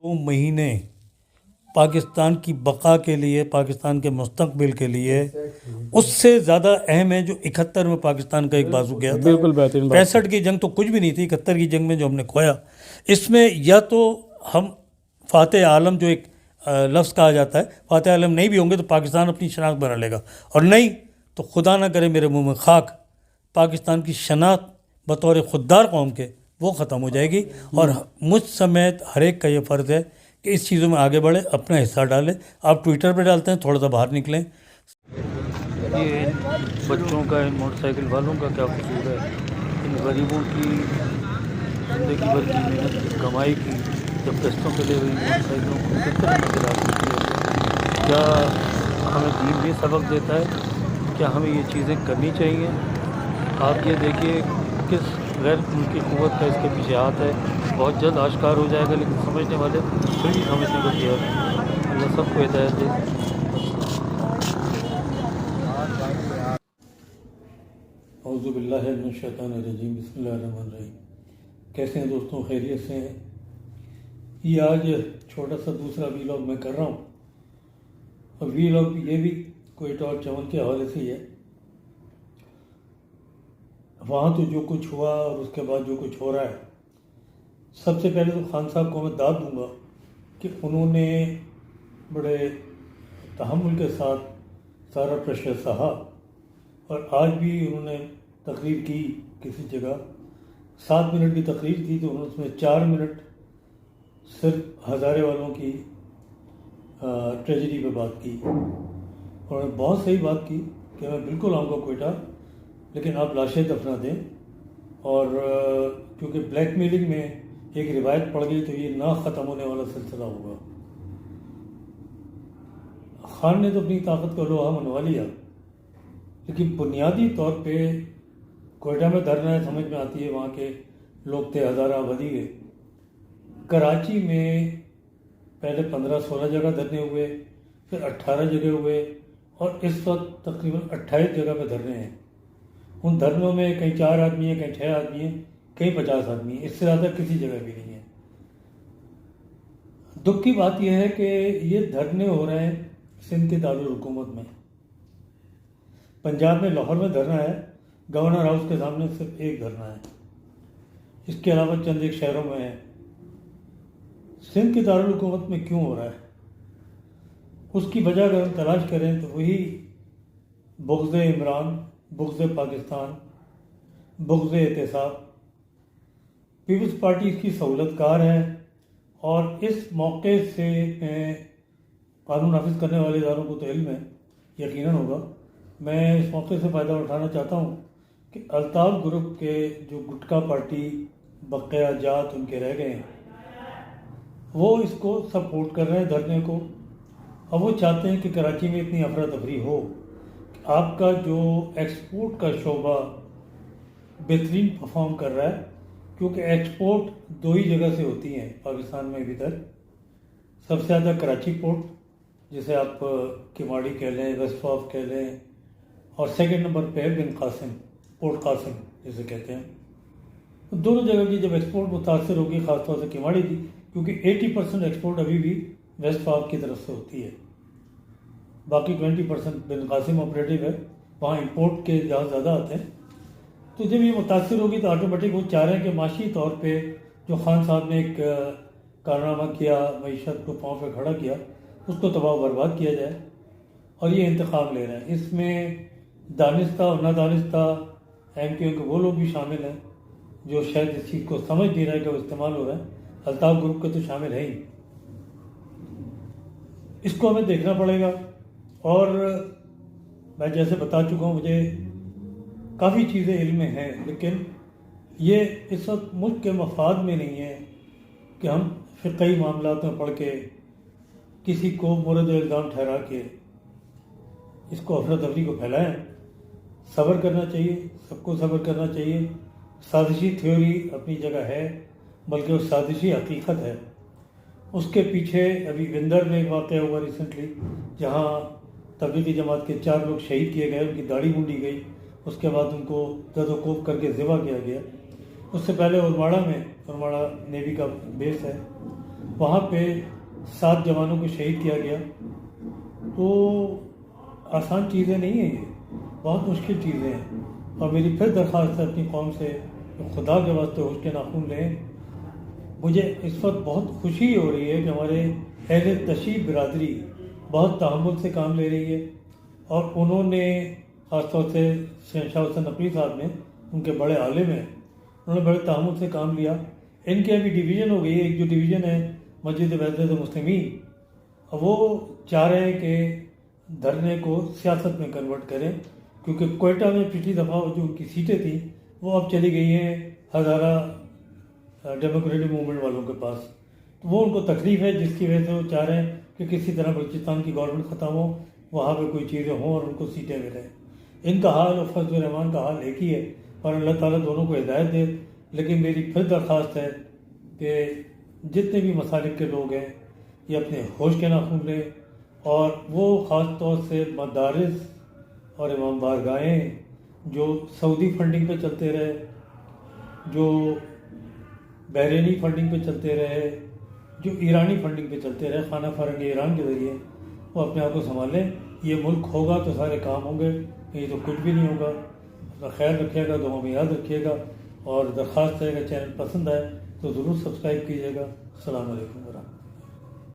2 مہینے پاکستان کی بقا کے لیے، پاکستان کے مستقبل کے لیے اس سے زیادہ اہم ہے جو 71 میں پاکستان کا ایک بازو گیا تھا۔ بالکل بہترین 65 کی جنگ تو کچھ بھی نہیں تھی، 71 کی جنگ میں جو ہم نے کھویا، اس میں یا تو ہم فاتح عالم جو ایک لفظ کہا جاتا ہے، فاتح عالم نہیں بھی ہوں گے تو پاکستان اپنی شناخت بنا لے گا، اور نہیں تو خدا نہ کرے میرے منہ میں خاک، پاکستان کی شناخت بطور خوددار قوم کے وہ ختم ہو جائے گی۔ اور مجھ سمیت ہر ایک کا یہ فرض ہے کہ اس چیزوں میں آگے بڑھے، اپنا حصہ ڈالے۔ آپ ٹویٹر پہ ڈالتے ہیں، تھوڑا سا باہر نکلیں۔ یہ بچوں کا، ان موٹر سائیکل والوں کا کیا قصور ہے؟ ان غریبوں کی زندگی بھر کی محنت کی کمائی کی جب قسطوں پہ لے ہوئی موٹر سائیکلوں کو کس طرح نظر آ سکتی ہے؟ کیا ہمیں دین بھی سبق دیتا ہے؟ کیا ہمیں یہ چیزیں کرنی چاہیے؟ آپ یہ دیکھیے کس غیر ملکی قوت کا اس کے پیچھے ہاتھ ہے۔ بہت جلد آشکار ہو جائے گا، لیکن سمجھنے والے پھر بھی سمجھنے کو تیار ہیں۔ اللہ سب کو ہدایت دے۔ اعوذ باللہ من الشیطان الرجیم، بسم اللہ الرحمن الرحیم۔ کیسے ہیں دوستوں؟ خیریت سے ہیں؟ یہ آج چھوٹا سا دوسرا ویلاگ میں کر رہا ہوں، اور ویلاگ یہ بھی کوئٹہ اور چمن کے حوالے سے ہی ہے۔ وہاں تو جو کچھ ہوا اور اس کے بعد جو کچھ ہو رہا ہے، سب سے پہلے تو خان صاحب کو میں داد دوں گا کہ انہوں نے بڑے تحمل کے ساتھ سارا پریشر سہا، اور آج بھی انہوں نے تقریر کی کسی جگہ 7 منٹ کی تقریر تھی، تو انہوں نے اس میں 4 منٹ صرف ہزارے والوں کی ٹریجڈی پہ بات کی۔ انہوں نے بہت صحیح بات کی کہ میں بالکل آؤں گا کوئٹہ، لیکن آپ لاشیں دفنا دیں، اور کیونکہ بلیک میلنگ میں ایک روایت پڑ گئی تو یہ نہ ختم ہونے والا سلسلہ ہوگا۔ خان نے تو اپنی طاقت کا لوہا منوا لیا، لیکن بنیادی طور پہ کوئٹہ میں دھرنا ہے، سمجھ میں آتی ہے، وہاں کے لوگ تھے، ہزارہ آبادی کے۔ کراچی میں پہلے 15-16 جگہ دھرنے ہوئے، پھر 18 جگہ ہوئے، اور اس وقت تقریباً 28 جگہ پہ دھرنے ہیں۔ ان دھرنوں میں کہیں 4 آدمی ہیں، کہیں 6 آدمی ہیں، کہیں 50 آدمی ہیں، اس سے زیادہ کسی جگہ بھی نہیں ہے۔ دکھ کی بات یہ ہے کہ یہ دھرنے ہو رہے ہیں سندھ کے دارالحکومت میں۔ پنجاب میں لاہور میں دھرنا ہے، گورنر ہاؤس کے سامنے صرف ایک دھرنا ہے، اس کے علاوہ چند ایک شہروں میں ہے۔ سندھ کے دارالحکومت میں کیوں ہو رہا ہے؟ اس کی وجہ اگر ہم تلاش کریں تو وہی بغض عمران، بغض پاکستان، بغض احتساب۔ پیپلز پارٹی اس کی سہولت کار ہے، اور اس موقع سے میں قانون نافذ کرنے والے اداروں کو تو علم ہے، یقیناً ہوگا، میں اس موقع سے فائدہ اٹھانا چاہتا ہوں کہ الطاف گروپ کے جو گٹکا پارٹی بقیہ جات ان کے رہ گئے ہیں، وہ اس کو سپورٹ کر رہے ہیں دھرنے کو۔ اب وہ چاہتے ہیں کہ کراچی میں اتنی افراتفری ہو کہ آپ کا جو ایکسپورٹ کا شعبہ بہترین پرفارم کر رہا ہے، کیونکہ ایکسپورٹ 2 ہی جگہ سے ہوتی ہیں پاکستان میں ابھی تک۔ سب سے زیادہ کراچی پورٹ، جسے آپ کماڑی کہہ لیں، ویسٹ فاف کہہ لیں، اور سیکنڈ نمبر پہ ہے بن قاسم، پورٹ قاسم جسے کہتے ہیں۔ دونوں جگہ کی جب ایکسپورٹ متاثر ہوگی، خاص طور سے کماڑی کی، کیونکہ 80% ایکسپورٹ ابھی بھی ویسٹ فاف کی طرف سے ہوتی ہے، باقی 20% بن قاسم آپریٹو ہے، وہاں امپورٹ کے جہاز زیادہ آتے ہیں۔ تو جب یہ متاثر ہوگی تو آٹومیٹک وہ چاہ رہے ہیں کہ معاشی طور پہ جو خان صاحب نے ایک کارنامہ کیا، معیشت کو پاؤں پہ کھڑا کیا، اس کو تباہ و برباد کیا جائے، اور یہ انتخاب لے رہے ہیں۔ اس میں دانستہ اور نادانستہ ایم کیو کے وہ لوگ بھی شامل ہیں جو شاید اس چیز کو سمجھ نہیں رہے کہ وہ استعمال ہو رہا ہے۔ الطاف گروپ کے تو شامل ہے ہی۔ اس کو ہمیں دیکھنا پڑے گا، اور میں جیسے بتا چکا ہوں، مجھے کافی چیزیں علم میں ہیں، لیکن یہ اس وقت ملک کے مفاد میں نہیں ہے کہ ہم فقہی معاملات میں پڑھ کے کسی کو مورد الزام ٹھہرا کے اس کو افراتفری کو پھیلائیں۔ صبر کرنا چاہیے، سب کو صبر کرنا چاہیے۔ سازشی تھیوری اپنی جگہ ہے، بلکہ وہ سازشی حقیقت ہے۔ اس کے پیچھے ابھی وندر میں ایک واقعہ ہوا ریسنٹلی، جہاں تبلیغی جماعت کے 4 لوگ شہید کیے گئے، ان کی داڑھی مونڈی گئی، اس کے بعد ان کو زد و کوف کر کے ذبح کیا گیا۔ اس سے پہلے اورماڑہ میں، اورماڑہ نیوی کا بیس ہے، وہاں پہ 7 جوانوں کو شہید کیا گیا. تو آسان چیزیں نہیں ہیں، یہ بہت مشکل چیزیں ہیں. اور میری پھر درخواست ہے اپنی قوم سے کہ خدا کے واسطے ہوش کے ناخن لیں. مجھے اس وقت بہت خوشی ہو رہی ہے کہ ہمارے اہل تشیع برادری بہت تحمل سے کام لے رہی ہے، اور انہوں نے خاص طور سے شہنشاہ حسین نقوی صاحب نے، ان کے بڑے عالم ہیں، انہوں نے بڑے تحمل سے کام لیا. ان کی ابھی ڈویژن ہو گئی ہے، ایک جو ڈویژن ہے مسجد وحدت المسلمین، وہ چاہ رہے ہیں کہ دھرنے کو سیاست میں کنورٹ کریں، کیونکہ کوئٹہ میں پچھلی دفعہ جو ان کی سیٹیں تھیں وہ اب چلی گئی ہیں ہزارہ ڈیموکریٹک موومنٹ والوں کے پاس. تو وہ ان کو تکلیف ہے، جس کی وجہ سے وہ چاہ رہے ہیں کہ کسی طرح بلوچستان کی گورنمنٹ ختم ہو، وہاں پہ کوئی چیزیں ہوں اور ان کو سیٹیں ملیں. ان کا حال اور فضل الرحمان کا حال ایک ہی ہے، اور اللہ تعالیٰ دونوں کو ہدایت دے. لیکن میری پھر درخواست ہے کہ جتنے بھی مسالک کے لوگ ہیں یہ اپنے ہوش کے ناخن لیں، اور وہ خاص طور سے مدارس اور امام بارگاہیں جو سعودی فنڈنگ پہ چلتے رہے، جو بحرینی فنڈنگ پہ چلتے رہے، جو ایرانی فنڈنگ پہ چلتے رہے خانہ فرنگ ایران کے ذریعے، وہ اپنے آپ کو سنبھالیں. یہ ملک ہوگا تو سارے کام ہوں گے، یہ تو کچھ بھی نہیں ہوگا. اپنا خیال رکھیے گا، دعاؤں میں یاد رکھیے گا، اور درخواست ہے کہ چینل پسند آئے تو ضرور سبسکرائب کیجیے گا. السلام علیکم ورحمۃ اللہ.